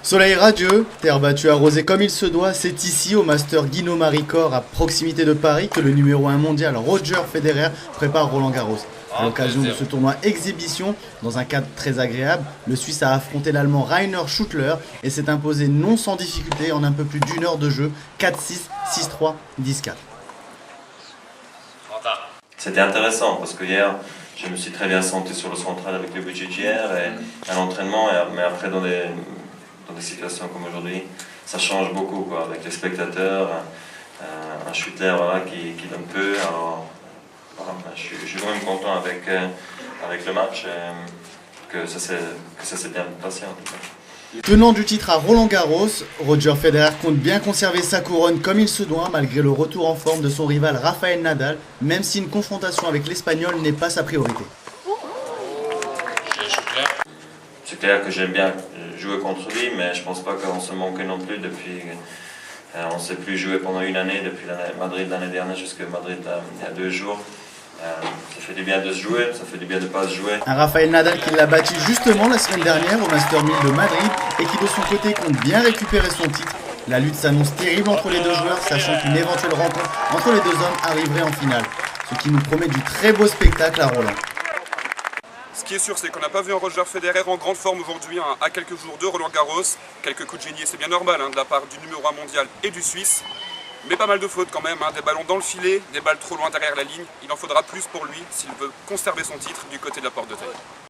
Soleil radieux, terre battue arrosée comme il se doit, c'est ici au Master Guino Maricor à proximité de Paris que le numéro 1 mondial Roger Federer prépare Roland Garros. À l'occasion de ce tournoi exhibition, dans un cadre très agréable, le Suisse a affronté l'Allemand Rainer Schuttler et s'est imposé non sans difficulté en un peu plus d'une heure de jeu, 4-6, 6-3, 10-4. C'était intéressant parce que hier, je me suis très bien senti sur le central avec le budget hier et à l'entraînement, mais après dans des situations comme aujourd'hui, ça change beaucoup quoi, avec les spectateurs, un Schuttler voilà, qui donne peu. Alors, voilà, je suis vraiment content avec le match, que ça s'est bien passé en tout cas. Tenant du titre à Roland Garros, Roger Federer compte bien conserver sa couronne comme il se doit malgré le retour en forme de son rival Rafael Nadal, même si une confrontation avec l'Espagnol n'est pas sa priorité. C'est clair que j'aime bien jouer contre lui, mais je pense pas qu'on se manque non plus depuis. On ne s'est plus joué pendant une année, depuis Madrid l'année dernière jusqu'à Madrid il y a 2 jours. Ça fait du bien de se jouer, ça fait du bien de ne pas se jouer. Un Rafael Nadal qui l'a battu justement la semaine dernière au Master 1000 de Madrid et qui de son côté compte bien récupérer son titre. La lutte s'annonce terrible entre les deux joueurs, sachant qu'une éventuelle rencontre entre les deux hommes arriverait en finale. Ce qui nous promet du très beau spectacle à Roland. Ce qui est sûr, c'est qu'on n'a pas vu un Roger Federer en grande forme aujourd'hui, à quelques jours de Roland Garros. Quelques coups de génie, et c'est bien normal de la part du numéro 1 mondial et du Suisse. Mais pas mal de fautes quand même, des ballons dans le filet, des balles trop loin derrière la ligne. Il en faudra plus pour lui s'il veut conserver son titre du côté de la porte de tête.